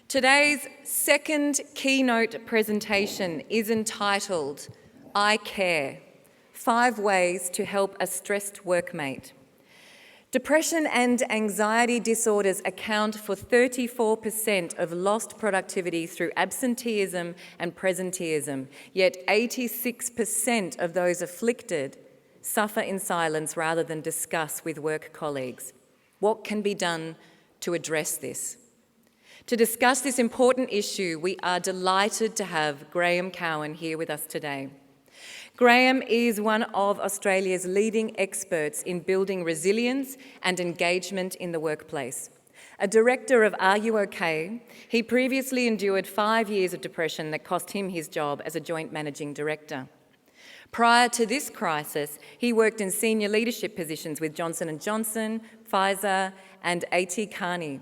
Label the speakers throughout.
Speaker 1: Today's second keynote presentation is entitled, I Care, 5 Ways to Help a Stressed Workmate. Depression and anxiety disorders account for 34% of lost productivity through absenteeism and presenteeism, yet 86% of those afflicted suffer in silence rather than discuss with work colleagues. What can be done to address this? To discuss this important issue, we are delighted to have Graeme Cowan here with us today. Graeme is one of Australia's leading experts in building resilience and engagement in the workplace. A director of Are You OK? He previously endured 5 years of depression that cost him his job as a joint managing director. Prior to this crisis, he worked in senior leadership positions with Johnson & Johnson, Pfizer and A.T. Kearney.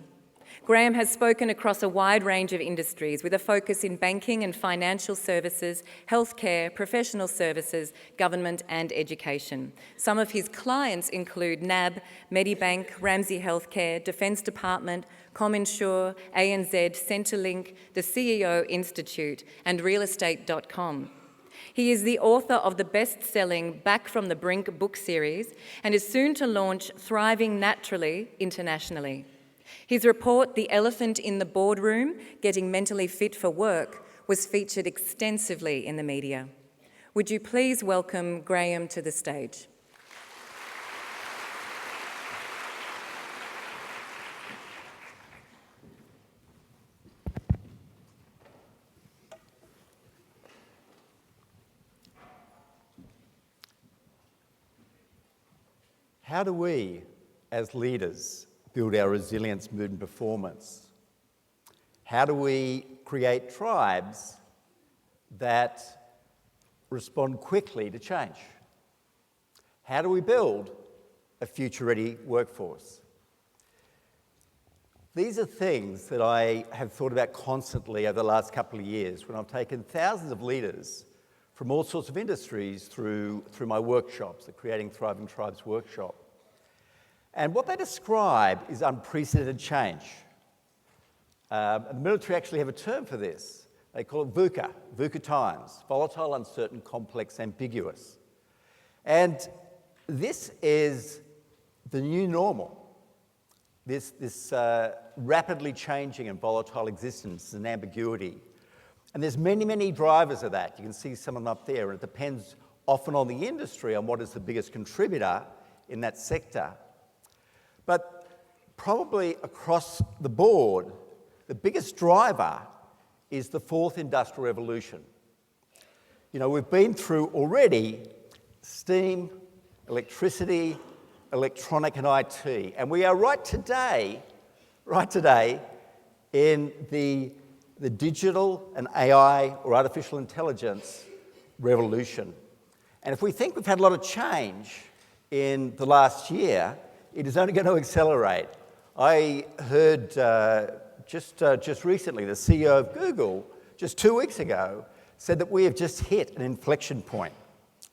Speaker 1: Graeme has spoken across a wide range of industries with a focus in banking and financial services, healthcare, professional services, government and education. Some of his clients include NAB, Medibank, Ramsay Healthcare, Defence Department, ComInsure, ANZ, Centrelink, the CEO Institute and realestate.com. He is the author of the best-selling Back from the Brink book series and is soon to launch Thriving Naturally internationally. His report, The Elephant in the Boardroom, Getting Mentally Fit for Work, was featured extensively in the media. Would you please welcome Graeme to the stage?
Speaker 2: How do we, as leaders, build our resilience, mood and performance? How do we create tribes that respond quickly to change? How do we build a future-ready workforce? These are things that I have thought about constantly over the last couple of years when I've taken thousands of leaders from all sorts of industries through my workshops, the Creating Thriving Tribes workshop. And what they describe is unprecedented change. The military actually have a term for this. They call it VUCA times, volatile, uncertain, complex, ambiguous. And this is the new normal, this rapidly changing and volatile existence and ambiguity. And there's many, many drivers of that. You can see some of them up there. And it depends often on the industry, on what is the biggest contributor in that sector. But probably across the board, the biggest driver is the 4th industrial revolution. You know, we've been through already steam, electricity, electronic and IT. And we are right today in the digital and AI or artificial intelligence revolution. And if we think we've had a lot of change in the last year, it is only going to accelerate. I heard just recently the CEO of Google, just 2 weeks ago, said that we have just hit an inflection point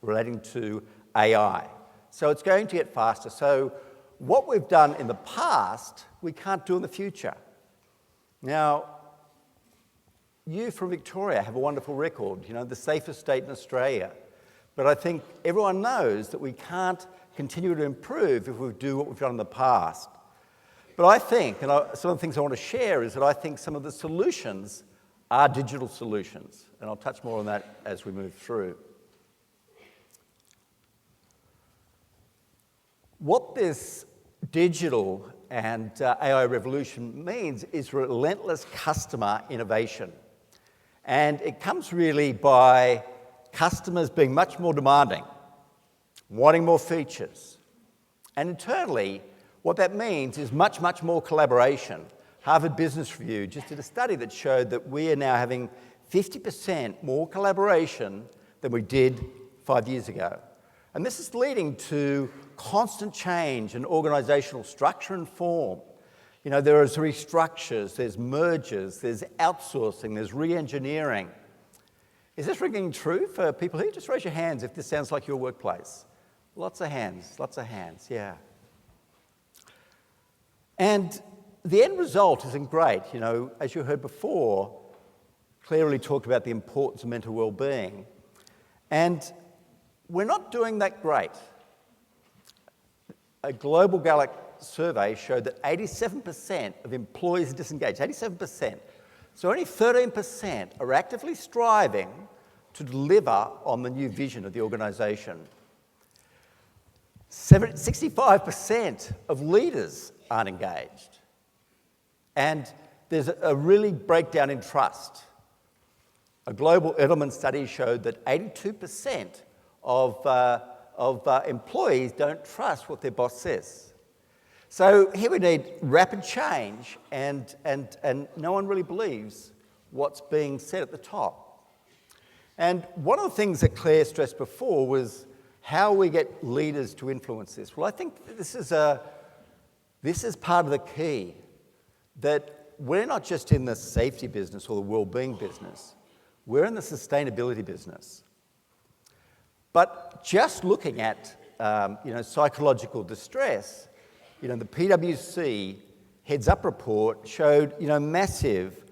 Speaker 2: relating to AI. So it's going to get faster. So what we've done in the past, we can't do in the future. Now, you from Victoria have a wonderful record, you know, the safest state in Australia. But I think everyone knows that we can't continue to improve if we do what we've done in the past. But I think, and some of the things I want to share is that I think some of the solutions are digital solutions. And I'll touch more on that as we move through. What this digital and AI revolution means is relentless customer innovation. And it comes really by customers being much more demanding, wanting more features. And internally, what that means is much, much more collaboration. Harvard Business Review just did a study that showed that we are now having 50% more collaboration than we did 5 years ago. And this is leading to constant change in organisational structure and form. You know, there is restructures, there's mergers, there's outsourcing, there's re-engineering. Is this ringing true for people here? Just raise your hands if this sounds like your workplace. Lots of hands, yeah. And the end result isn't great. You know, as you heard before, Claire really talked about the importance of mental well-being. And we're not doing that great. A global Gallup survey showed that 87% of employees are disengaged, 87%. So only 13% are actively striving to deliver on the new vision of the organisation. 65% of leaders aren't engaged. And there's a really breakdown in trust. A global Edelman study showed that 82% of employees don't trust what their boss says. So here we need rapid change, and no one really believes what's being said at the top. And one of the things that Claire stressed before was how we get leaders to influence this. Well, I think this is part of the key, that we're not just in the safety business or the well-being business, we're in the sustainability business. But just looking at psychological distress, the PwC heads-up report showed massive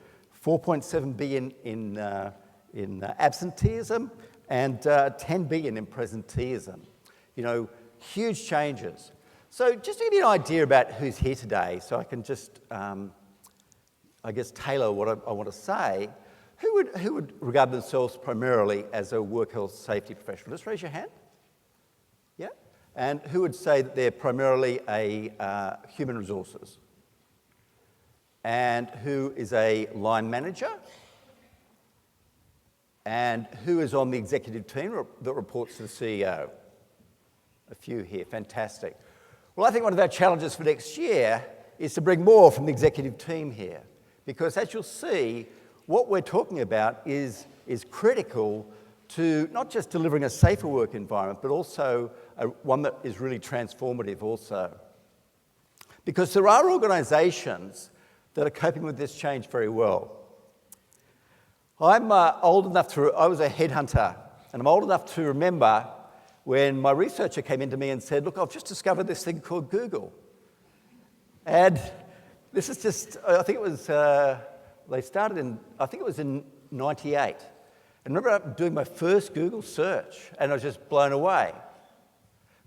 Speaker 2: 4.7 billion in absenteeism and 10 billion in presenteeism. Huge changes. So just to give you an idea about who's here today, so I can just, tailor what I want to say, who would regard themselves primarily as a work health safety professional? Just raise your hand. Yeah? And who would say that they're primarily a human resources? And who is a line manager? And who is on the executive team that reports to the CEO? A few here, fantastic. Well, I think one of our challenges for next year is to bring more from the executive team here, because as you'll see, what we're talking about is critical to not just delivering a safer work environment, but also one that is really transformative also. Because there are organisations that are coping with this change very well. I'm old enough I was a headhunter, and I'm old enough to remember when my researcher came into me and said, look, I've just discovered this thing called Google. And this is just, I think it was, they started in 98. And I remember doing my first Google search, and I was just blown away.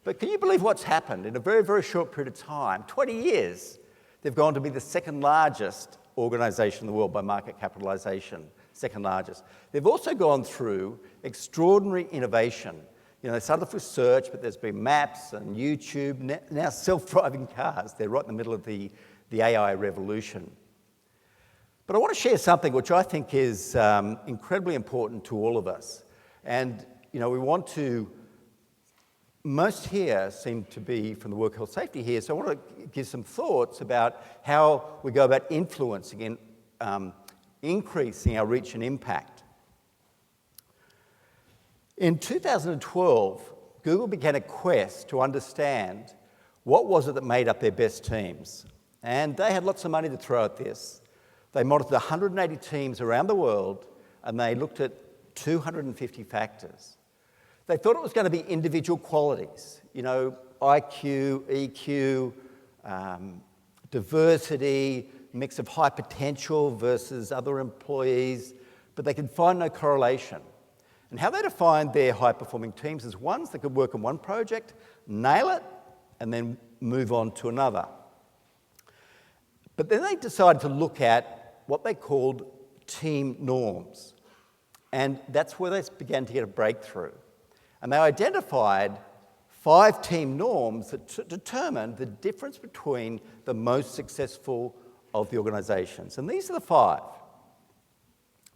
Speaker 2: But can you believe what's happened? In a very, very short period of time, 20 years, they've gone to be the second largest organisation in the world by market capitalisation, second largest. They've also gone through extraordinary innovation. They started off with search, but there's been maps and YouTube, now self-driving cars. They're right in the middle of the AI revolution. But I want to share something which I think is incredibly important to all of us. And, we want to, most here seem to be from the work health safety here, so I want to give some thoughts about how we go about influencing and increasing our reach and impact. In 2012, Google began a quest to understand what was it that made up their best teams. And they had lots of money to throw at this. They monitored 180 teams around the world, and they looked at 250 factors. They thought it was going to be individual qualities, IQ, EQ, diversity, mix of high potential versus other employees, but they could find no correlation. And how they defined their high-performing teams is ones that could work on one project, nail it, and then move on to another. But then they decided to look at what they called team norms. And that's where they began to get a breakthrough. And they identified 5 team norms that determined the difference between the most successful of the organisations. And these are the 5.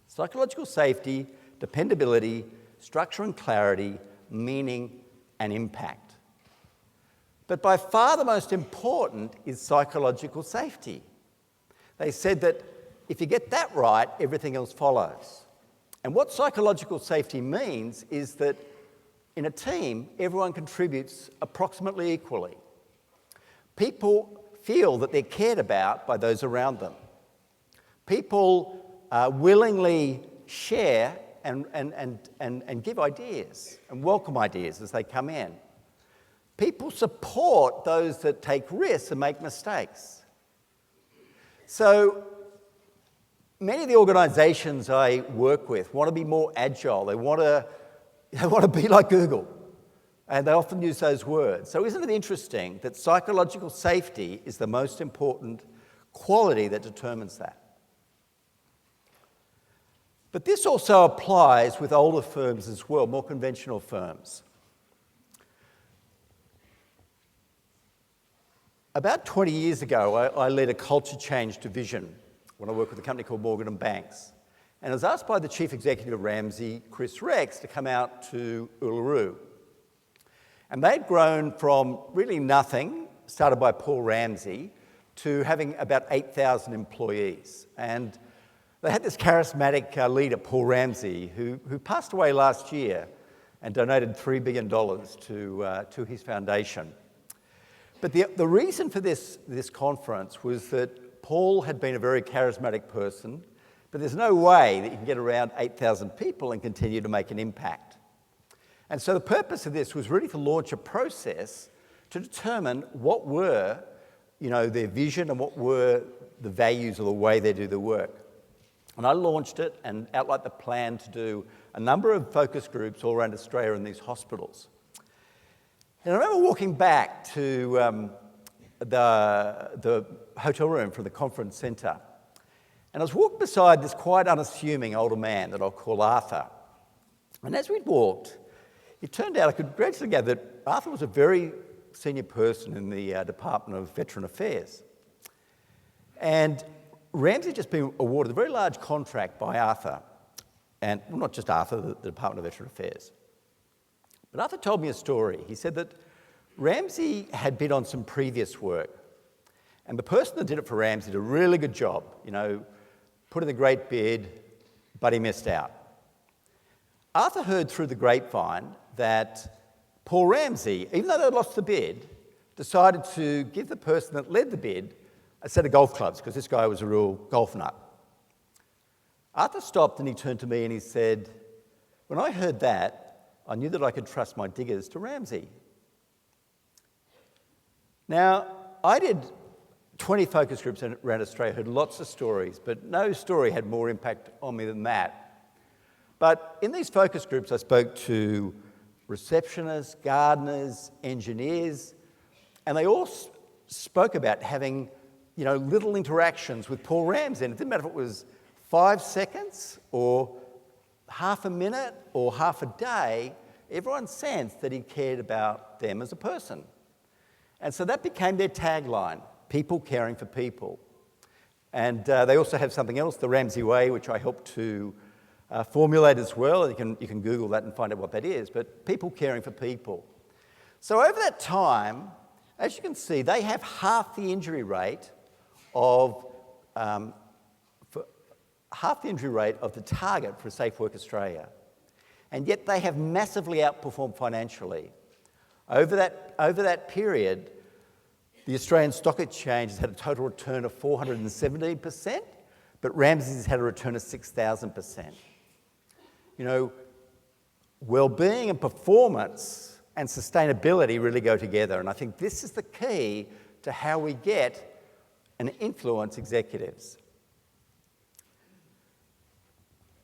Speaker 2: Psychological safety, dependability, structure and clarity, meaning and impact. But by far the most important is psychological safety. They said that if you get that right, everything else follows. And what psychological safety means is that in a team, everyone contributes approximately equally. People feel that they're cared about by those around them. People willingly share and give ideas and welcome ideas as they come in. People support those that take risks and make mistakes. So many of the organisations I work with want to be more agile. They want to be like Google. And they often use those words. So isn't it interesting that psychological safety is the most important quality that determines that? But this also applies with older firms as well, more conventional firms. About 20 years ago, I led a culture change division when I worked with a company called Morgan & Banks. And I was asked by the chief executive of Ramsay, Chris Rex, to come out to Uluru. And they'd grown from really nothing, started by Paul Ramsay, to having about 8,000 employees. And they had this charismatic leader, Paul Ramsay, who passed away last year and donated $3 billion to his foundation. But the reason for this conference was that Paul had been a very charismatic person, but there's no way that you can get around 8,000 people and continue to make an impact. And so the purpose of this was really to launch a process to determine what were, their vision and what were the values of the way they do the work. And I launched it and outlined the plan to do a number of focus groups all around Australia in these hospitals. And I remember walking back to the hotel room from the conference centre, and I was walking beside this quite unassuming older man that I'll call Arthur. And as we'd walked, it turned out I could gradually gather that Arthur was a very senior person in the Department of Veteran Affairs. And Ramsay had just been awarded a very large contract by Arthur, and well, not just Arthur, the Department of Veteran Affairs. But Arthur told me a story. He said that Ramsay had bid on some previous work, and the person that did it for Ramsay did a really good job, put in a great bid, but he missed out. Arthur heard through the grapevine that Paul Ramsay, even though they lost the bid, decided to give the person that led the bid a set of golf clubs, because this guy was a real golf nut. Arthur stopped and he turned to me and he said, "When I heard that, I knew that I could trust my diggers to Ramsay." Now, I did 20 focus groups around Australia, heard lots of stories, but no story had more impact on me than that. But in these focus groups, I spoke to receptionists, gardeners, engineers, and they all spoke about having, little interactions with Paul Ramsay. And it didn't matter if it was 5 seconds or half a minute or half a day, everyone sensed that he cared about them as a person. And so that became their tagline, people caring for people. And they also have something else, the Ramsay Way, which I helped to formulate as well. You can Google that and find out what that is, but people caring for people. So over that time, as you can see, they have half the injury rate of the target for Safe Work Australia, and yet they have massively outperformed financially. Over that period, the Australian Stock Exchange has had a total return of 417%, but Ramsay's had a return of 6,000%. Well-being and performance and sustainability really go together, and I think this is the key to how we get and influence executives.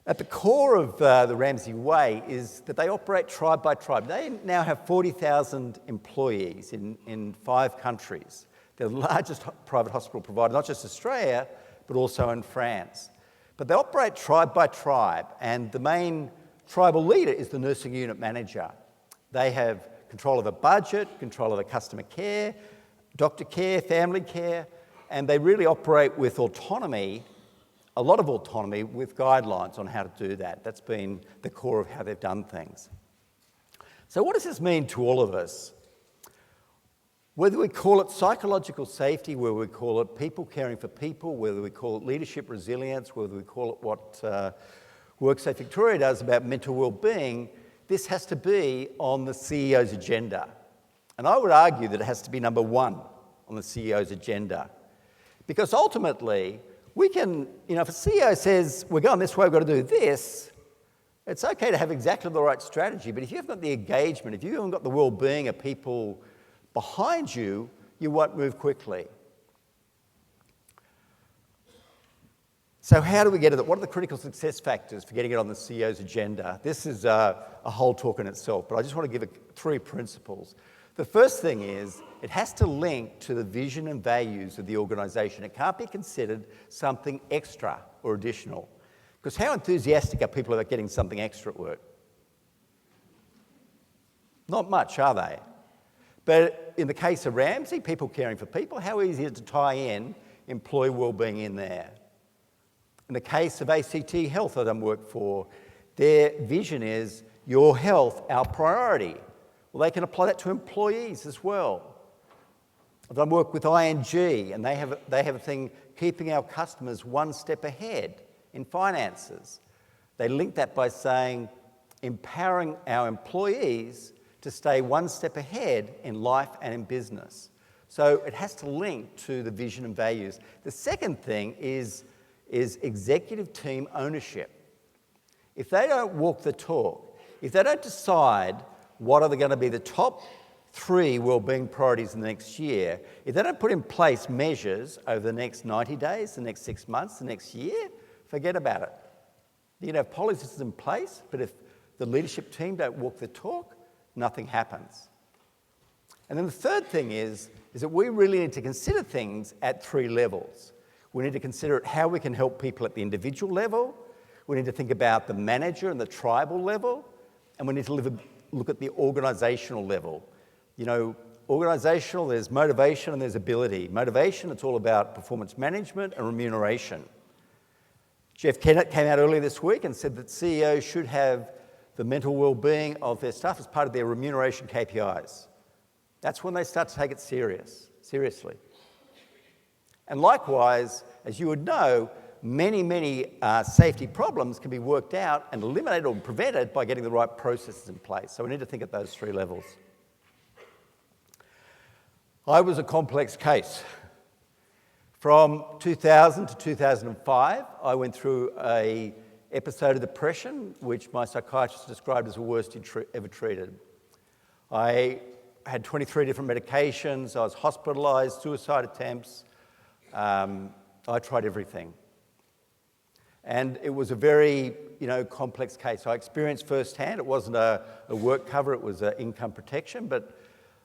Speaker 2: At the core of the Ramsay Way is that they operate tribe by tribe. They now have 40,000 employees in 5 countries. They're the largest private hospital provider, not just Australia, but also in France. But they operate tribe by tribe, and the main tribal leader is the nursing unit manager. They have control of the budget, control of the customer care, doctor care, family care, and they really operate with autonomy, a lot of autonomy, with guidelines on how to do that. That's been the core of how they've done things. So what does this mean to all of us? Whether we call it psychological safety, whether we call it people caring for people, whether we call it leadership resilience, whether we call it what Worksafe Victoria does about mental well-being, this has to be on the CEO's agenda. And I would argue that it has to be number 1 on the CEO's agenda. Because ultimately, we can, if a CEO says, we're going this way, we've got to do this, it's okay to have exactly the right strategy, but if you haven't got the engagement, if you haven't got the well-being of people behind you, you won't move quickly. So how do we get it? What are the critical success factors for getting it on the CEO's agenda? This is a whole talk in itself, but I just want to give three principles. The first thing is it has to link to the vision and values of the organisation. It can't be considered something extra or additional. Because how enthusiastic are people about getting something extra at work? Not much, are they? But in the case of Ramsay, people caring for people, how easy is it to tie in employee wellbeing in there? In the case of ACT Health that I work for, their vision is your health, our priority. Well, they can apply that to employees as well. I've done work with ING, and they have a thing, keeping our customers one step ahead in finances. They link that by saying, empowering our employees to stay one step ahead in life and in business. So it has to link to the vision and values. The second thing is executive team ownership. If they don't walk the talk, if they don't decide what are going to be the top 3 wellbeing priorities in the next year, if they don't put in place measures over the next 90 days, the next 6 months, the next year, forget about it. You can have policies in place, but if the leadership team don't walk the talk, nothing happens. And then the third thing is that we really need to consider things at 3 levels. We need to consider how we can help people at the individual level. We need to think about the manager and the tribal level. And we need to look at the organisational level. You know, organisational, there's motivation and there's ability. Motivation, it's all about performance management and remuneration. Jeff Kennett came out earlier this week and said that CEOs should have the mental well-being of their staff as part of their remuneration KPIs. That's when they start to take it seriously. And likewise, as you would know, many safety problems can be worked out and eliminated or prevented by getting the right processes in place. So we need to think at those 3 levels. I was a complex case. From 2000 to 2005, I went through an episode of depression, which my psychiatrist described as the worst he'd ever treated. I had 23 different medications, I was hospitalised, suicide attempts. I tried everything. And it was a very, complex case. I experienced firsthand, it wasn't a work cover, it was an income protection, but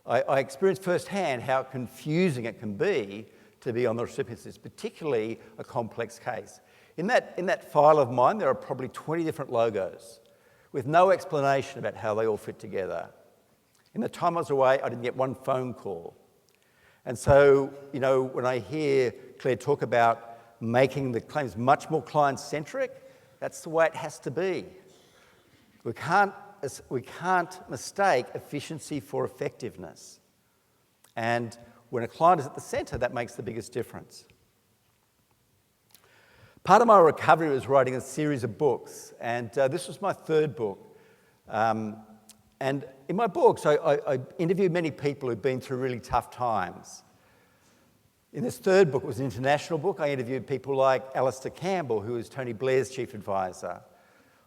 Speaker 2: I experienced firsthand how confusing it can be to be on the recipients list, particularly a complex case. In that file of mine, there are probably 20 different logos with no explanation about how they all fit together. In the time I was away, I didn't get one phone call. And so, when I hear Claire talk about making the claims much more client-centric, that's the way it has to be. We can't mistake efficiency for effectiveness. And when a client is at the centre, that makes the biggest difference. Part of my recovery was writing a series of books, and this was my 3rd book. And in my books, I interviewed many people who've been through really tough times. In this 3rd book, it was an international book. I interviewed people like Alistair Campbell, who was Tony Blair's chief advisor.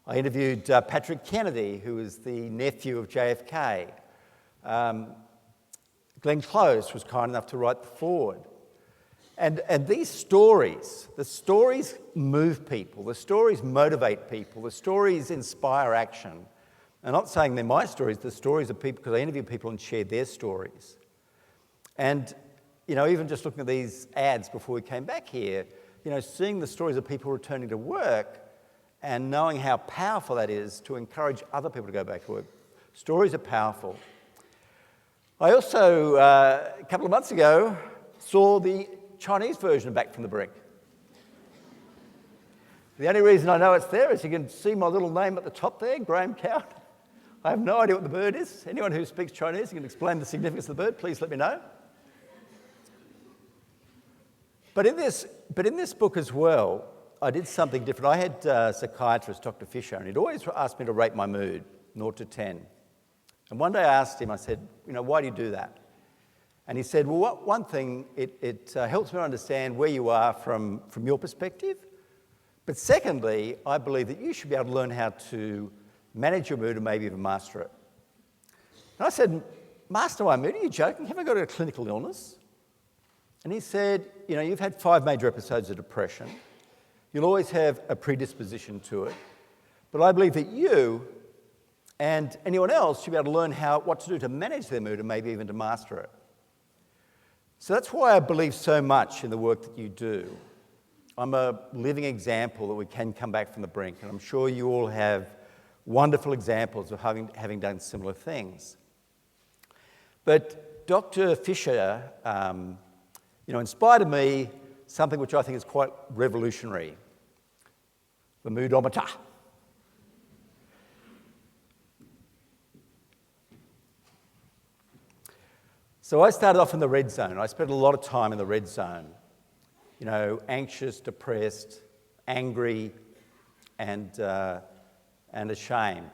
Speaker 2: I interviewed Patrick Kennedy, who was the nephew of JFK. Glenn Close was kind enough to write the foreword. And these stories, the stories move people, the stories motivate people, the stories inspire action. I'm not saying they're my stories, the stories of people, because I interviewed people and shared their stories. And, even just looking at these ads before we came back here, seeing the stories of people returning to work and knowing how powerful that is to encourage other people to go back to work. Stories are powerful. I also, a couple of months ago, saw the Chinese version of Back from the Brink. The only reason I know it's there is you can see my little name at the top there, Graeme Cowan. I have no idea what the bird is. Anyone who speaks Chinese and can explain the significance of the bird, please let me know. But in this book as well, I did something different. I had a psychiatrist, Dr. Fisher, and he'd always asked me to rate my mood, 0 to 10. And one day I asked him, I said, why do you do that? And he said, well, one thing, it helps me understand where you are from your perspective. But secondly, I believe that you should be able to learn how to manage your mood and maybe even master it. And I said, master my mood? Are you joking? Have I got a clinical illness? And he said, you've had 5 major episodes of depression. You'll always have a predisposition to it. But I believe that you and anyone else should be able to learn what to do to manage their mood and maybe even to master it. So that's why I believe so much in the work that you do. I'm a living example that we can come back from the brink, and I'm sure you all have wonderful examples of having done similar things. But Dr. Fisher, inspired in me something which I think is quite revolutionary: the moodometer. So I started off in the red zone. I spent a lot of time in the red zone. Anxious, depressed, angry, and ashamed.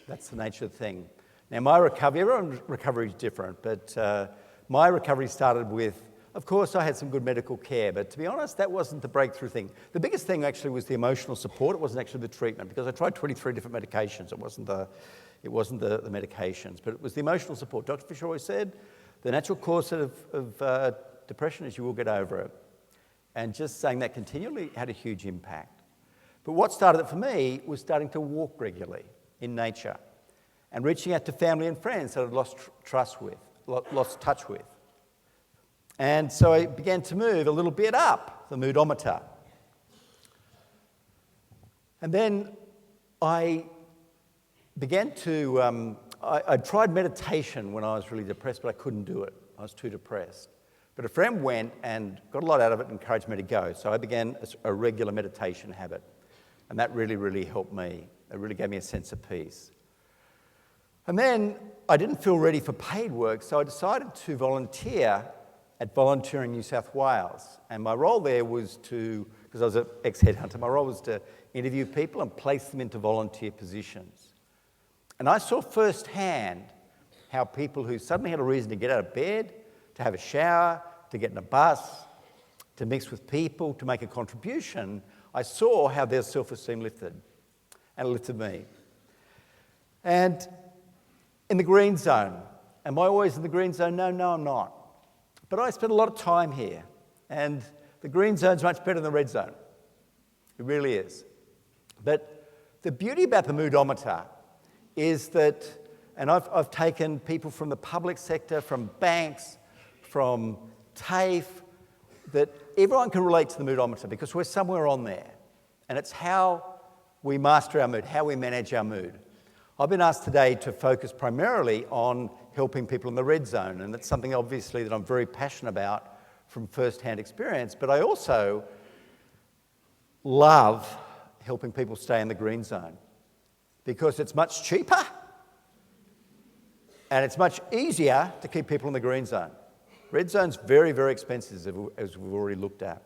Speaker 2: That's the nature of the thing. Now, my recovery, everyone's recovery is different, but my recovery started with, of course, I had some good medical care, but to be honest, that wasn't the breakthrough thing. The biggest thing actually was the emotional support. It wasn't actually the treatment, because I tried 23 different medications. It wasn't the medications, but it was the emotional support. Dr. Fisher always said, the natural course of depression is you will get over it. And just saying that continually had a huge impact. But what started it for me was starting to walk regularly in nature and reaching out to family and friends that I'd lost touch with. And so I began to move a little bit up the moodometer. And then I began to, I tried meditation when I was really depressed, but I couldn't do it. I was too depressed. But a friend went and got a lot out of it and encouraged me to go. So I began a regular meditation habit. And that really, really helped me. It really gave me a sense of peace. And then I didn't feel ready for paid work, so I decided to volunteer at Volunteering New South Wales. And my role there was because I was an ex-headhunter, my role was to interview people and place them into volunteer positions. And I saw firsthand how people who suddenly had a reason to get out of bed, to have a shower, to get in a bus, to mix with people, to make a contribution, I saw how their self-esteem lifted, and it lifted me. And in the green zone, am I always in the green zone? No, I'm not. But I spent a lot of time here, and the green zone's much better than the red zone. It really is. But the beauty about the moodometer is that, and I've taken people from the public sector, from banks, from TAFE, that everyone can relate to the moodometer because we're somewhere on there. And it's how we master our mood, how we manage our mood. I've been asked today to focus primarily on helping people in the red zone, and that's something obviously that I'm very passionate about from first-hand experience, but I also love helping people stay in the green zone because it's much cheaper and it's much easier to keep people in the green zone. Red zone's very, very expensive, as we've already looked at.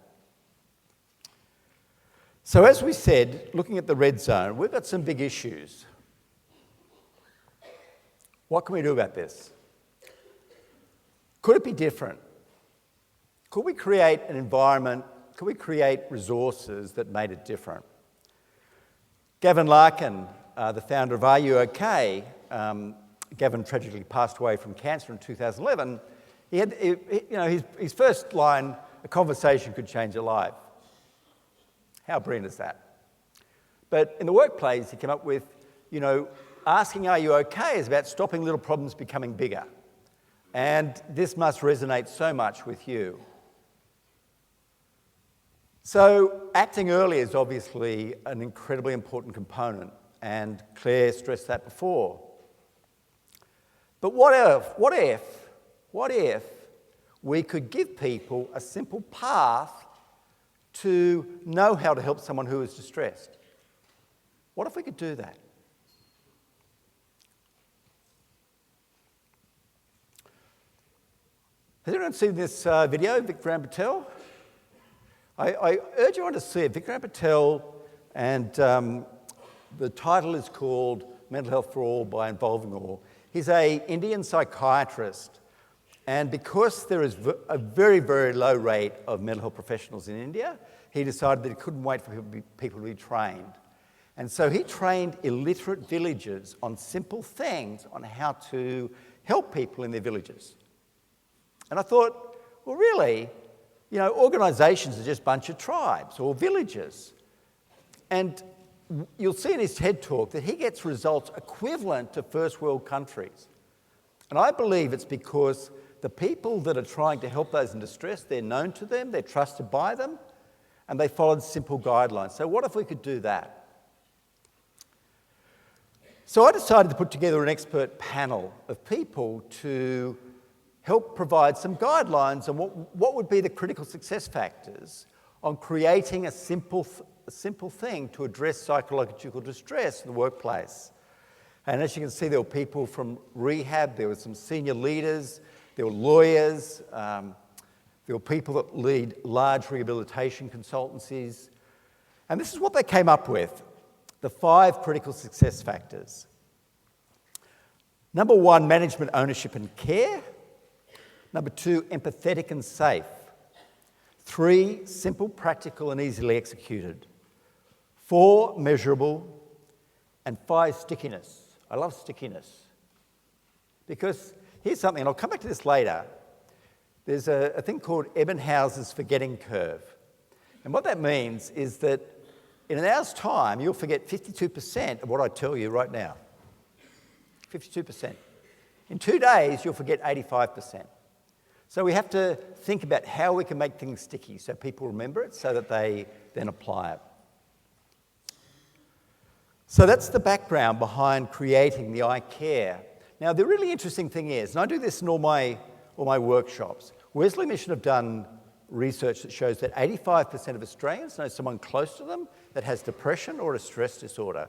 Speaker 2: So as we said, looking at the red zone, we've got some big issues. What can we do about this? Could it be different? Could we create an environment, could we create resources that made it different? Gavin Larkin, the founder of Are You OK? Gavin tragically passed away from cancer in 2011. He had, his first line, a conversation could change a life. How brilliant is that? But in the workplace, he came up with, asking are you okay is about stopping little problems becoming bigger. And this must resonate so much with you. So acting early is obviously an incredibly important component, and Claire stressed that before. But what if we could give people a simple path to know how to help someone who is distressed? What if we could do that? Has anyone seen this video, Graeme Cowan? I urge everyone to see it. Graeme Cowan, and the title is called Mental Health for All by Involving All. He's an Indian psychiatrist, and because there is a very, very low rate of mental health professionals in India, he decided that he couldn't wait for people to be trained. And so he trained illiterate villagers on simple things on how to help people in their villages. And I thought, well, really, organisations are just a bunch of tribes or villages. And you'll see in his TED Talk that he gets results equivalent to first world countries. And I believe it's because the people that are trying to help those in distress, they're known to them, they're trusted by them, and they followed simple guidelines. So what if we could do that? So I decided to put together an expert panel of people to help provide some guidelines on what would be the critical success factors on creating a simple thing to address psychological distress in the workplace. And as you can see, there were people from rehab, there were some senior leaders, there were lawyers, there were people that lead large rehabilitation consultancies. And this is what they came up with, the 5 critical success factors. Number 1, management, ownership and care. Number 2, empathetic and safe. 3, simple, practical and easily executed. 4, measurable. And 5, stickiness. I love stickiness. Because here's something, and I'll come back to this later. There's a thing called Ebbinghaus's forgetting curve. And what that means is that in an hour's time, you'll forget 52% of what I tell you right now. 52%. In 2 days, you'll forget 85%. So we have to think about how we can make things sticky so people remember it so that they then apply it. So that's the background behind creating the I Care. Now, the really interesting thing is, and I do this in all my workshops, Wesley Mission have done research that shows that 85% of Australians know someone close to them that has depression or a stress disorder.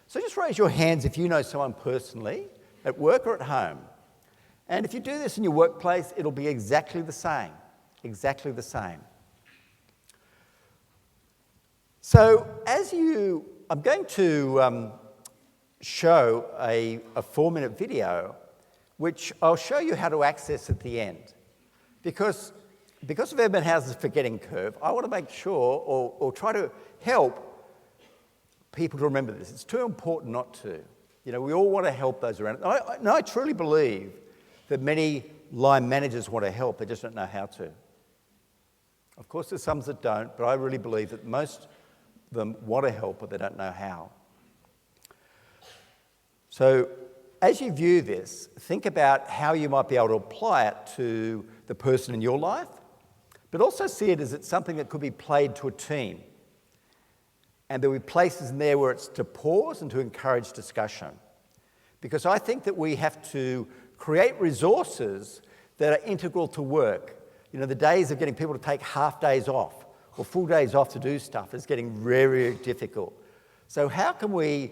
Speaker 2: So just raise your hands if you know someone personally, at work or at home. And if you do this in your workplace, it'll be exactly the same. Exactly the same. So I'm going to show a 4-minute video, which I'll show you how to access at the end. Because of Ebbinghaus's forgetting curve, I want to make sure or try to help people to remember this. It's too important not to. You know, we all want to help those around. I truly believe that many line managers want to help, they just don't know how to. Of course, there's some that don't, but I really believe that most of them want to help, but they don't know how. So as you view this, think about how you might be able to apply it to the person in your life, but also see it as it's something that could be played to a team. And there will be places in there where it's to pause and to encourage discussion. Because I think that we have to create resources that are integral to work. You know, the days of getting people to take half days off or full days off to do stuff is getting very, very difficult. So how can we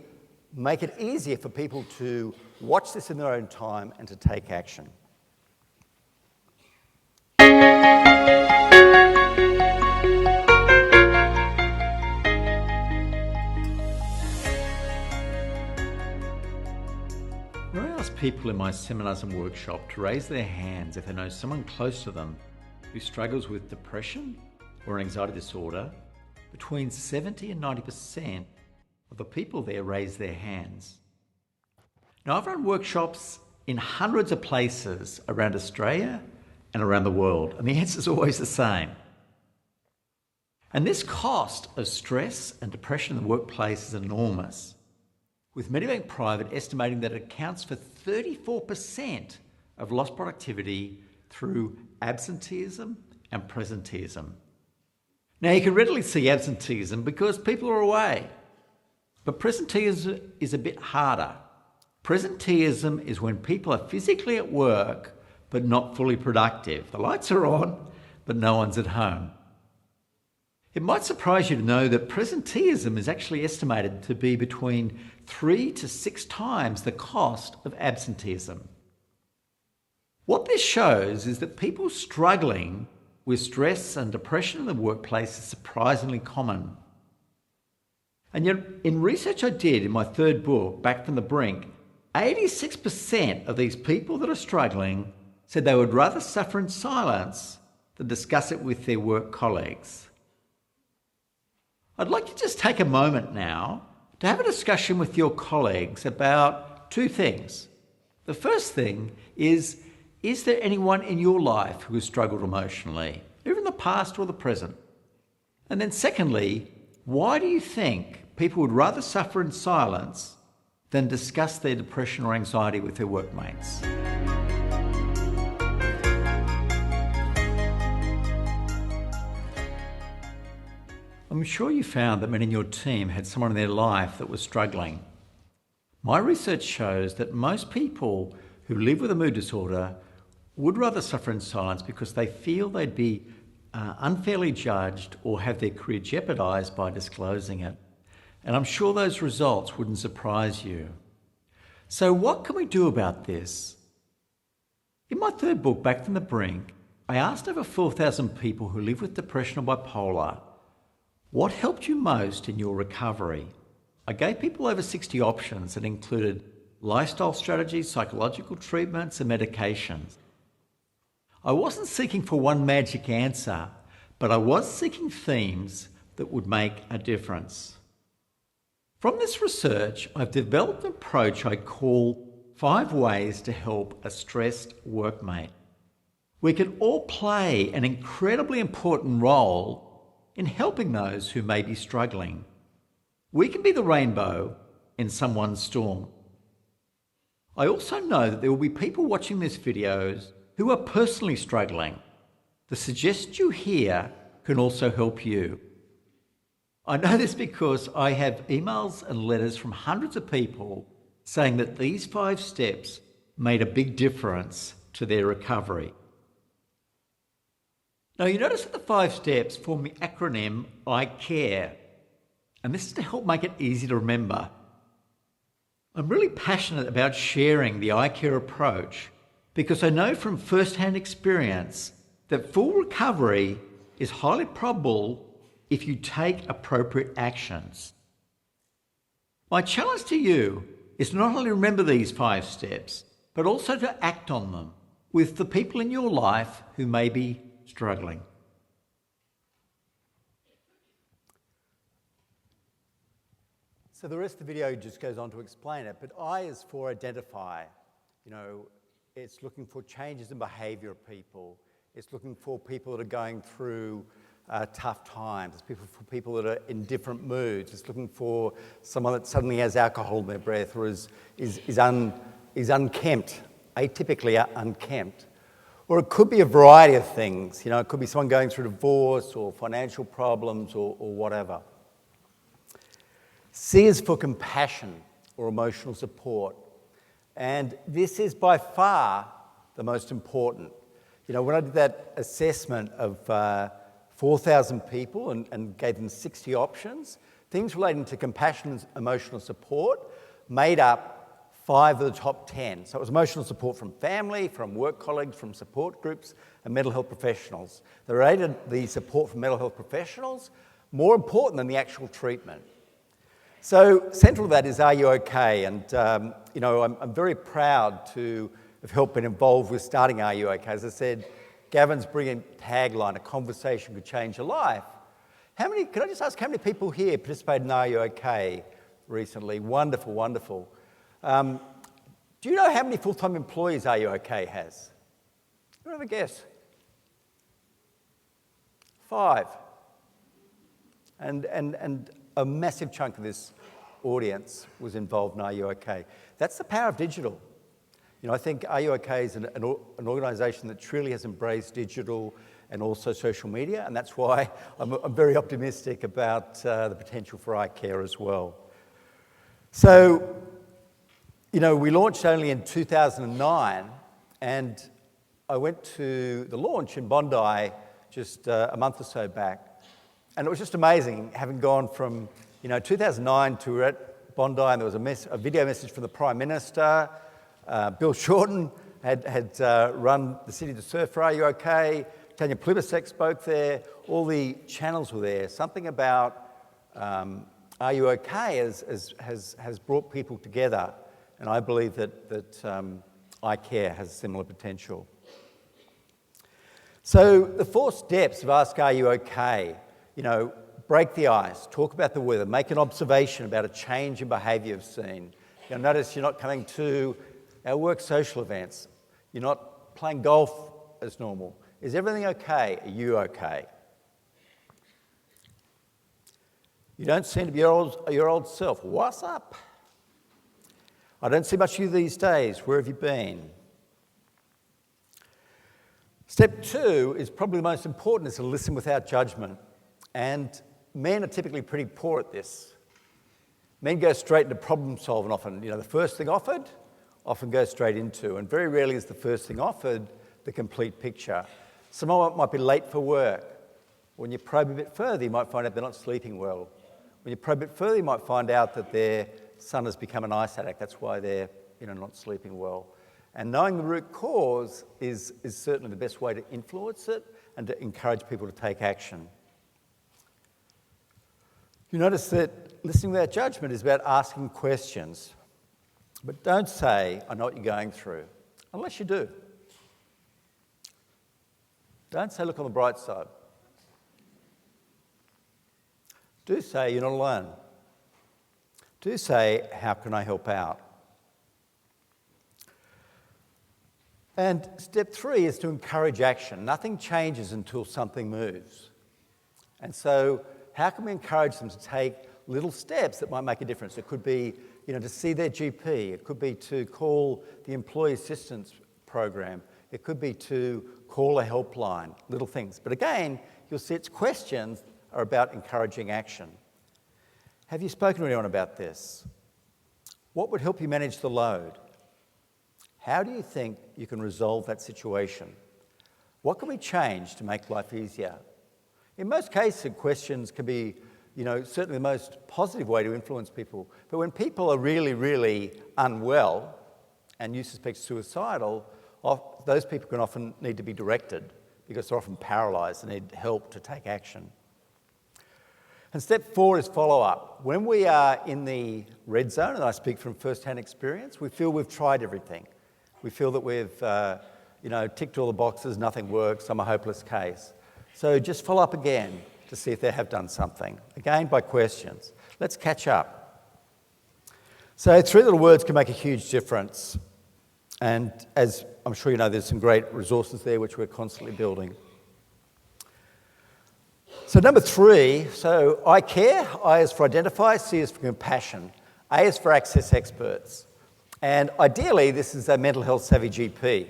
Speaker 2: make it easier for people to watch this in their own time and to take action? When I ask people in my seminars and workshops to raise their hands if they know someone close to them who struggles with depression or an anxiety disorder, between 70 and 90% of the people there raise their hands. Now, I've run workshops in hundreds of places around Australia and around the world, and the answer is always the same. And this cost of stress and depression in the workplace is enormous, with Medibank Private estimating that it accounts for 34% of lost productivity through absenteeism and presenteeism. Now, you can readily see absenteeism because people are away, but presenteeism is a bit harder. Presenteeism is when people are physically at work but not fully productive. The lights are on, but no one's at home. It might surprise you to know that presenteeism is actually estimated to be between 3 to 6 times the cost of absenteeism. What this shows is that people struggling with stress and depression in the workplace is surprisingly common. And yet, in research I did in my 3rd book, Back from the Brink, 86% of these people that are struggling said they would rather suffer in silence than discuss it with their work colleagues. I'd like you to just take a moment now to have a discussion with your colleagues about 2 things. The first thing is there anyone in your life who has struggled emotionally, either in the past or the present? And then secondly, why do you think people would rather suffer in silence than discuss their depression or anxiety with their workmates. I'm sure you found that many in your team had someone in their life that was struggling. My research shows that most people who live with a mood disorder would rather suffer in silence because they feel they'd be unfairly judged or have their career jeopardised by disclosing it. And I'm sure those results wouldn't surprise you. So what can we do about this? In my third book, Back from the Brink, I asked over 4,000 people who live with depression or bipolar, what helped you most in your recovery? I gave people over 60 options that included lifestyle strategies, psychological treatments, and medications. I wasn't seeking for one magic answer, but I was seeking themes that would make a difference. From this research, I've developed an approach I call 5 ways to help a stressed workmate. We can all play an incredibly important role in helping those who may be struggling. We can be the rainbow in someone's storm. I also know that there will be people watching these videos who are personally struggling. The suggestions you hear can also help you. I know this because I have emails and letters from hundreds of people saying that these 5 steps made a big difference to their recovery. Now, you notice that the 5 steps form the acronym I CARE, and this is to help make it easy to remember. I'm really passionate about sharing the I CARE approach because I know from first-hand experience that full recovery is highly probable if you take appropriate actions. My challenge to you is to not only remember these 5 steps, but also to act on them with the people in your life who may be struggling. So the rest of the video just goes on to explain it, but I is for identify. It's looking for changes in behaviour of people. It's looking for people that are going through tough times. It's for people that are in different moods. It's looking for someone that suddenly has alcohol in their breath or is unkempt, atypically unkempt. Or it could be a variety of things. It could be someone going through divorce or financial problems or whatever. C is for compassion or emotional support. And this is by far the most important. When I did that assessment of 4,000 people and gave them 60 options, things relating to compassion and emotional support made up 5 of the top 10. So it was emotional support from family, from work colleagues, from support groups, and mental health professionals. They rated the support from mental health professionals more important than the actual treatment. So central to that is Are You OK? And I'm very proud to have helped been involved with starting Are You OK? As I said, Gavin's brilliant tagline, a conversation could change your life. Can I just ask how many people here participated in Are You OK recently? Wonderful, wonderful. Do you know how many full-time employees Are You OK has? You have a guess? 5. And a massive chunk of this audience was involved in Are You OK? That's the power of digital. I think Are You OK is an organisation that truly has embraced digital and also social media, and that's why I'm very optimistic about the potential for iCare as well. So, we launched only in 2009, and I went to the launch in Bondi just a month or so back, and it was just amazing having gone from 2009 to at Bondi, and there was a video message from the Prime Minister. Bill Shorten had run the City to Surf for Are You OK? Tanya Plibersek spoke there. All the channels were there. Something about Are You OK? has brought people together, and I believe that iCare has similar potential. So the 4 steps of Ask Are You OK? Break the ice, talk about the weather, make an observation about a change in behaviour you've seen. Notice you're not coming to our work social events. You're not playing golf as normal. Is everything okay? Are you okay? You don't seem to be your old self. What's up? I don't see much of you these days. Where have you been? Step 2 is probably the most important, is to listen without judgment. And men are typically pretty poor at this. Men go straight into problem solving often. The first thing offered, often goes straight into. And very rarely is the first thing offered the complete picture. Someone might be late for work. When you probe a bit further, you might find out they're not sleeping well. When you probe a bit further, you might find out that their son has become an ice addict. That's why they're not sleeping well. And knowing the root cause is certainly the best way to influence it and to encourage people to take action. You notice that listening without judgment is about asking questions. But don't say, I know what you're going through, unless you do. Don't say, look on the bright side. Do say, you're not alone. Do say, how can I help out? And step 3 is to encourage action. Nothing changes until something moves. And so how can we encourage them to take little steps that might make a difference? It could be, to see their GP. It could be to call the employee assistance program. It could be to call a helpline, little things. But again, you'll see its questions are about encouraging action. Have you spoken to anyone about this? What would help you manage the load? How do you think you can resolve that situation? What can we change to make life easier? In most cases, questions can be, certainly the most positive way to influence people. But when people are really, really unwell and you suspect suicidal, those people can often need to be directed because they're often paralysed and need help to take action. And step 4 is follow-up. When we are in the red zone, and I speak from first-hand experience, we feel we've tried everything. We feel that we've, ticked all the boxes, nothing works, I'm a hopeless case. So just follow up again to see if they have done something. Again, by questions. Let's catch up. So 3 little words can make a huge difference. And as I'm sure you know, there's some great resources there which we're constantly building. So number 3, so I care. I is for identify, C is for compassion. A is for access experts. And ideally, this is a mental health savvy GP.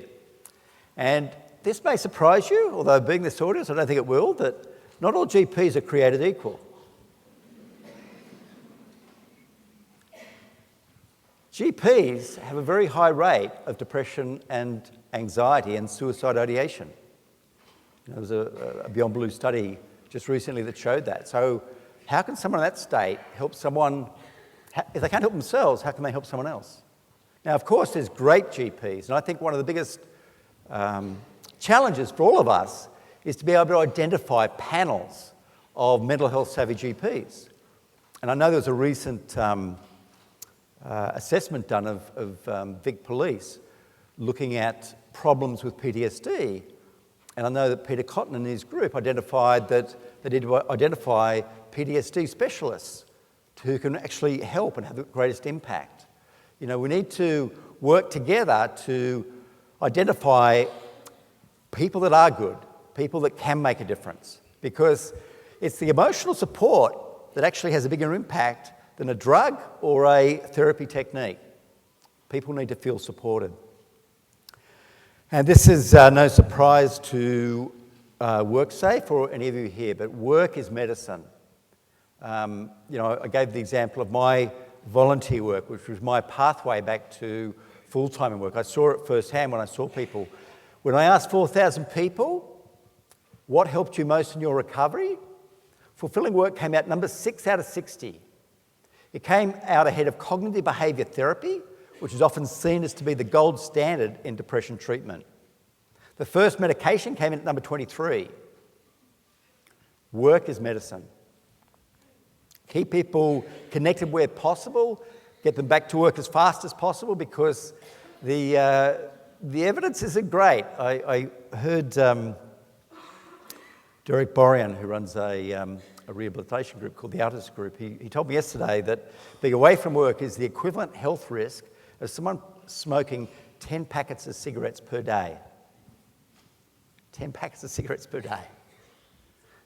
Speaker 2: And this may surprise you, although being this audience, I don't think it will, that not all GPs are created equal. GPs have a very high rate of depression and anxiety and suicide ideation. There was a Beyond Blue study just recently that showed that. So how can someone in that state help someone, if they can't help themselves, how can they help someone else? Now, of course, there's great GPs, and I think one of the biggest challenges for all of us is to be able to identify panels of mental health savvy GPs. And I know there was a recent assessment done of Vic Police looking at problems with PTSD. And I know that Peter Cotton and his group identified that they did identify PTSD specialists who can actually help and have the greatest impact. We need to work together to identify people that are good, people that can make a difference, because it's the emotional support that actually has a bigger impact than a drug or a therapy technique. People need to feel supported. And this is no surprise to Worksafe or any of you here, but work is medicine. I gave the example of my volunteer work, which was my pathway back to full-time work. I saw it firsthand when I saw people. When I asked 4,000 people, what helped you most in your recovery? Fulfilling work came out number 6 out of 60. It came out ahead of cognitive behaviour therapy, which is often seen as to be the gold standard in depression treatment. The first medication came in at number 23. Work is medicine. Keep people connected where possible, get them back to work as fast as possible, because the evidence isn't great. I heard Derek Borean, who runs a rehabilitation group called the Artist Group, he told me yesterday that being away from work is the equivalent health risk of someone smoking 10 packets of cigarettes per day. 10 packets of cigarettes per day.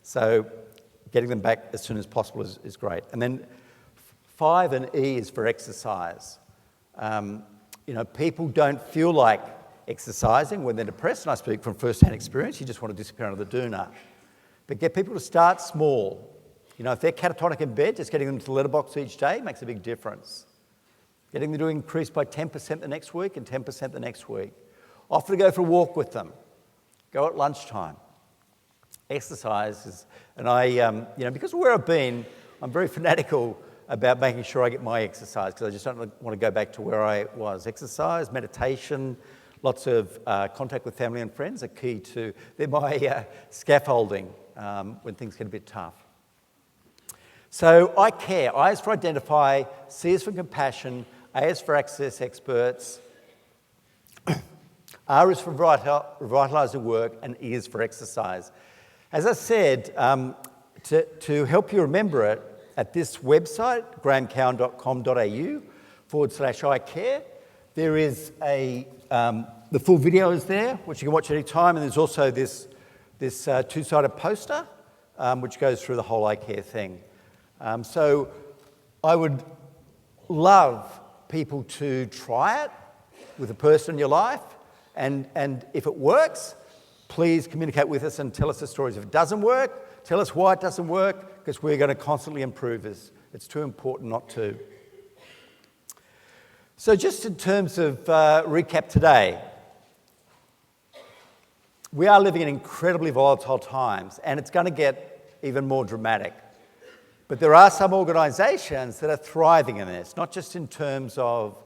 Speaker 2: So getting them back as soon as possible is great. And then 5 and E is for exercise. People don't feel like exercising when they're depressed, and I speak from first-hand experience. You just want to disappear under the doona. But get people to start small. If they're catatonic in bed, just getting them to the letterbox each day makes a big difference. Getting them to increase by 10% the next week and 10% the next week. Offer to go for a walk with them. Go at lunchtime. Exercise is, and because of where I've been, I'm very fanatical about making sure I get my exercise because I just don't want to go back to where I was. Exercise, meditation, lots of contact with family and friends are key to, they're my scaffolding when things get a bit tough. So I care. I is for identify, C is for compassion, A is for access experts, R is for revitalising work, and E is for exercise. As I said, to help you remember it, at this website, graemecowan.com.au/I care, there is the full video is there, which you can watch at any time, and there's also this two-sided poster, which goes through the whole I care thing. So I would love people to try it with a person in your life, and if it works, please communicate with us and tell us the stories. If it doesn't work, tell us why it doesn't work, because we're going to constantly improve this. It's too important not to. So just in terms of recap today, we are living in incredibly volatile times, and it's going to get even more dramatic. But there are some organisations that are thriving in this, not just in terms of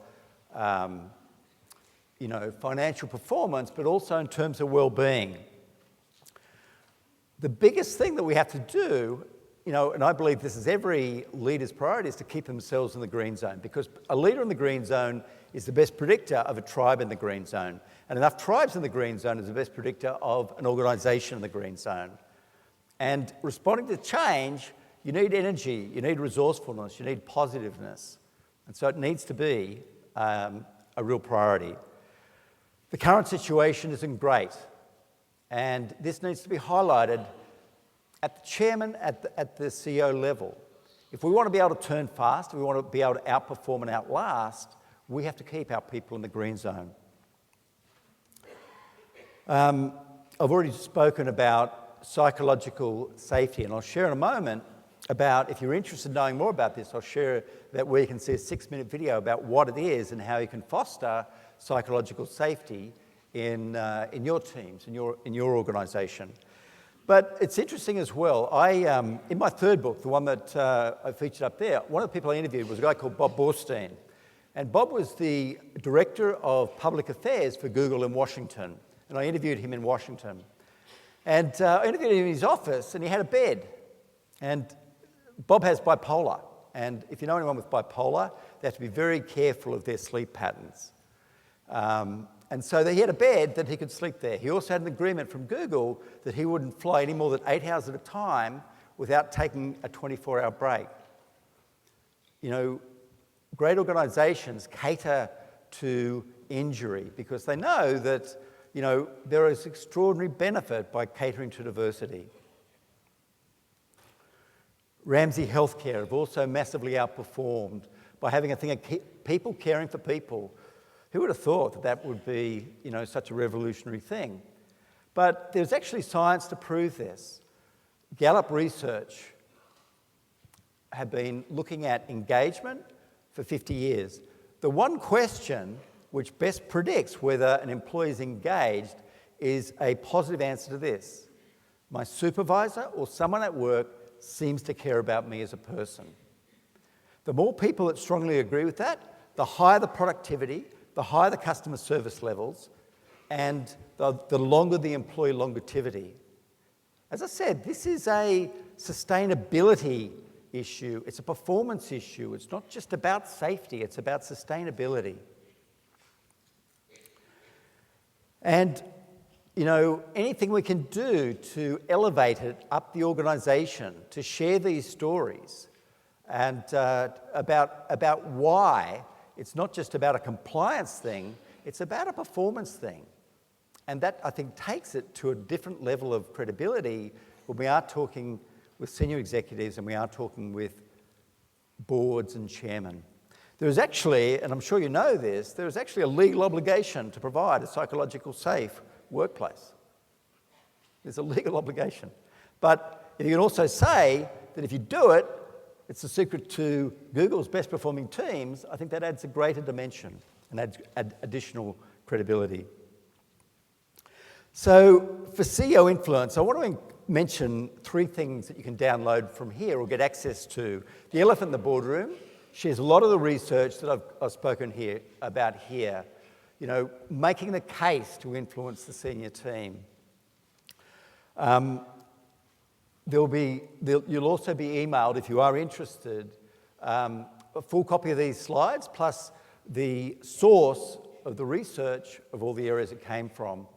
Speaker 2: financial performance, but also in terms of well-being. The biggest thing that we have to do, and I believe this is every leader's priority, is to keep themselves in the green zone, because a leader in the green zone is the best predictor of a tribe in the green zone. And enough tribes in the green zone is the best predictor of an organisation in the green zone. And responding to change, you need energy, you need resourcefulness, you need positiveness. And so it needs to be a real priority. The current situation isn't great, and this needs to be highlighted at the chairman, at the CEO level. If we want to be able to turn fast, if we want to be able to outperform and outlast, we have to keep our people in the green zone. I've already spoken about psychological safety, and I'll share in a moment about, if you're interested in knowing more about this, I'll share that where you can see a 6-minute video about what it is and how you can foster psychological safety in your teams, in your organisation. But it's interesting as well. In my third book, the one that I featured up there, one of the people I interviewed was a guy called Bob Borstein. And Bob was the Director of Public Affairs for Google in Washington. And I interviewed him in Washington. And I interviewed him in his office, and he had a bed. And Bob has bipolar. And if you know anyone with bipolar, they have to be very careful of their sleep patterns. And so he had a bed that he could sleep there. He also had an agreement from Google that he wouldn't fly any more than 8 hours at a time without taking a 24-hour break. Great organisations cater to injury because they know that, there is extraordinary benefit by catering to diversity. Ramsay Healthcare have also massively outperformed by having a thing of people caring for people. Who would have thought that would be, such a revolutionary thing? But there's actually science to prove this. Gallup research have been looking at engagement for 50 years. The one question which best predicts whether an employee is engaged is a positive answer to this. My supervisor or someone at work seems to care about me as a person. The more people that strongly agree with that, the higher the productivity, the higher the customer service levels, and the longer the employee longevity. As I said, this is a sustainability issue. It's a performance issue. It's not just about safety. It's about sustainability. And, anything we can do to elevate it up the organisation, to share these stories, and about why it's not just about a compliance thing, it's about a performance thing. And that, I think, takes it to a different level of credibility when we are talking with senior executives, and we are talking with boards and chairmen. There is actually, and I'm sure you know this, there is actually a legal obligation to provide a psychological safe workplace. There's a legal obligation. But you can also say that if you do it, it's the secret to Google's best performing teams. I think that adds a greater dimension and adds additional credibility. So for CEO influence, I want to mention 3 things that you can download from here or get access to. The elephant in the boardroom shares a lot of the research that I've spoken here about here. You know, making the case to influence the senior team. You'll also be emailed, if you are interested, a full copy of these slides, plus the source of the research of all the areas it came from.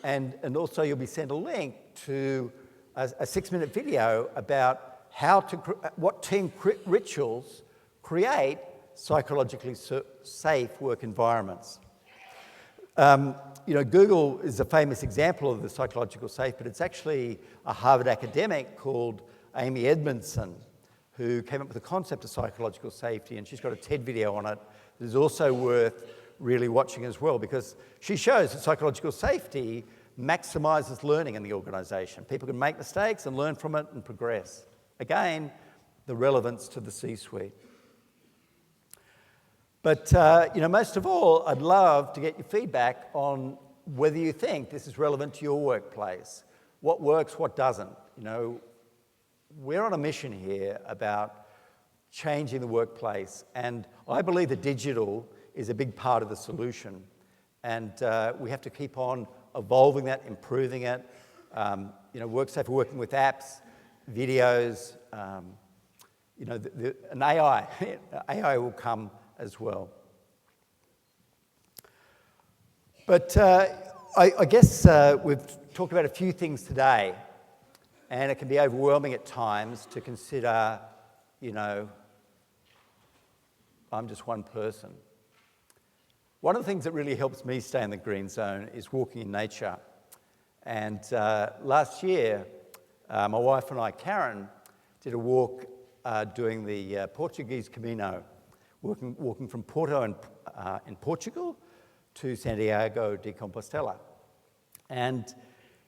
Speaker 2: And also you'll be sent a link to a 6-minute video about what team rituals create psychologically safe work environments. You know, Google is a famous example of the psychological safe, but it's actually a Harvard academic called Amy Edmondson who came up with the concept of psychological safety, and she's got a TED video on it that is also worth really watching as well, because she shows that psychological safety maximizes learning in the organization. People can make mistakes and learn from it and progress. Again, the relevance to the C-suite. But, you know, most of all, I'd love to get your feedback on whether you think this is relevant to your workplace. What works, what doesn't. You know, we're on a mission here about changing the workplace, and I believe that digital is a big part of the solution. And we have to keep on evolving that, improving it. You know, Worksafe are working with apps, videos, you know, and AI. AI will come as well. But I guess we've talked about a few things today, and it can be overwhelming at times to consider, you know, I'm just one person. One of the things that really helps me stay in the green zone is walking in nature. And last year, my wife and I, Karen, did a walk doing the Portuguese Camino, walking from Porto in Portugal to Santiago de Compostela. And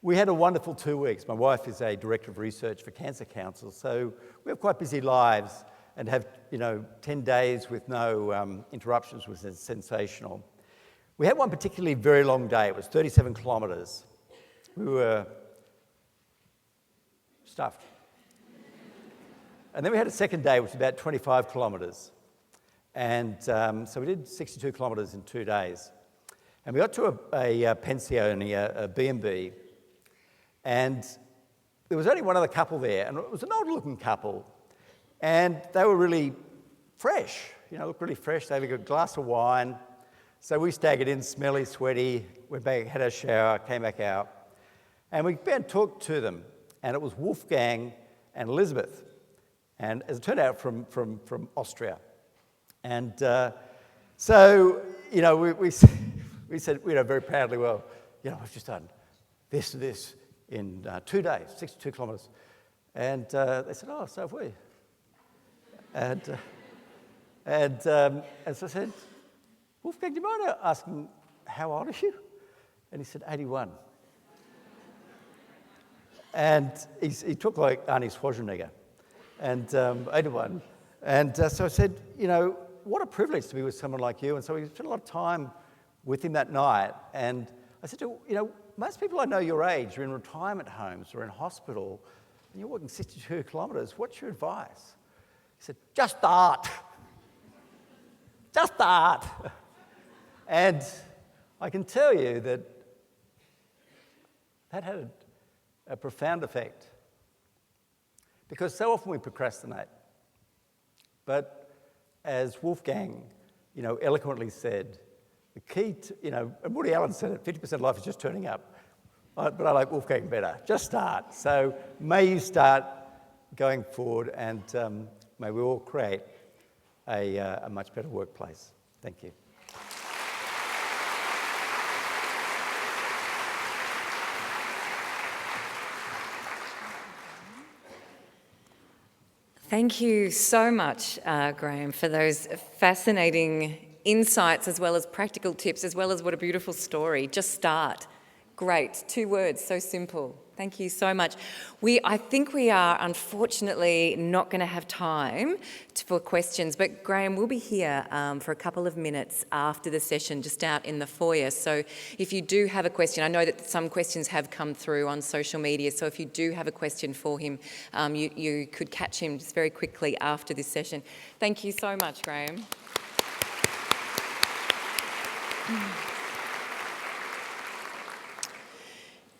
Speaker 2: we had a wonderful 2 weeks. My wife is a director of research for Cancer Council, so we have quite busy lives, and have, you know, 10 days with no interruptions was sensational. We had one particularly very long day. It was 37 kilometres. We were stuffed. And then we had a second day, which was about 25 kilometres. And so we did 62 kilometres in 2 days. And we got to a pensione, a B&B, and there was only one other couple there, and it was an older-looking couple, and they were really fresh, you know, looked really fresh. They had a glass of wine. So we staggered in, smelly, sweaty, went back, had a shower, came back out, and we began to talk to them, and it was Wolfgang and Elizabeth, and as it turned out, from Austria. And so, you know, we said, you know, very proudly, well, you know, I've just done this and this in 2 days, 62 kilometres. And they said, oh, so have we. And so I said, Wolfgang, do you mind asking how old are you? And he said, 81. And he took like Arnie Schwarzenegger, and 81. And so I said, you know, what a privilege to be with someone like you. And so we spent a lot of time with him that night. And I said, you know, most people I know your age are in retirement homes or in hospital, and you're walking 62 kilometres. What's your advice? He said, just start. Just start. And I can tell you that had a profound effect, because so often we procrastinate. But as Wolfgang, you know, eloquently said, the key to, you know, and Woody Allen said it, 50% of life is just turning up. But I like Wolfgang better. Just start. So may you start going forward, and may we all create a much better workplace. Thank you.
Speaker 1: Thank you so much, Graeme, for those fascinating insights as well as practical tips, as well as what a beautiful story. Just start. Great. 2 words, so simple. Thank you so much. I think we are unfortunately not going to have time for questions, but Graeme will be here for a couple of minutes after the session, just out in the foyer. So if you do have a question, I know that some questions have come through on social media, so if you do have a question for him, you could catch him just very quickly after this session. Thank you so much, Graeme.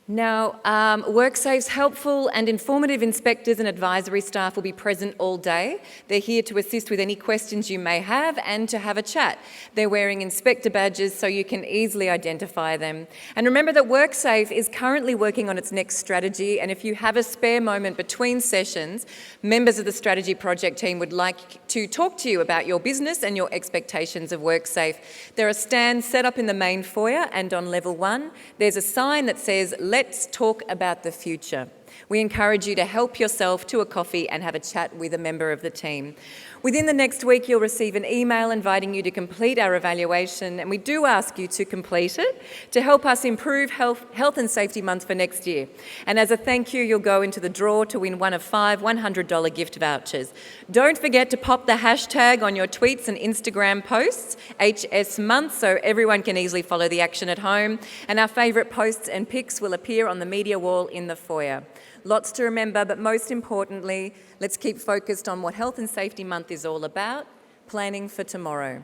Speaker 1: Now, Worksafe's helpful and informative inspectors and advisory staff will be present all day. They're here to assist with any questions you may have and to have a chat. They're wearing inspector badges so you can easily identify them. And remember that Worksafe is currently working on its next strategy, and if you have a spare moment between sessions, members of the strategy project team would like to talk to you about your business and your expectations of Worksafe. There are stands set up in the main foyer, and on level 1, there's a sign that says, "Let's talk about the future." We encourage you to help yourself to a coffee and have a chat with a member of the team. Within the next week, you'll receive an email inviting you to complete our evaluation, and we do ask you to complete it to help us improve Health and Safety Month for next year. And as a thank you, you'll go into the draw to win one of 5 $100 gift vouchers. Don't forget to pop the hashtag on your tweets and Instagram posts, HS Month, so everyone can easily follow the action at home. And our favourite posts and pics will appear on the media wall in the foyer. Lots to remember, but most importantly, let's keep focused on what Health and Safety Month is all about, planning for tomorrow.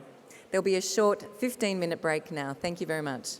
Speaker 1: There'll be a short 15-minute break now. Thank you very much.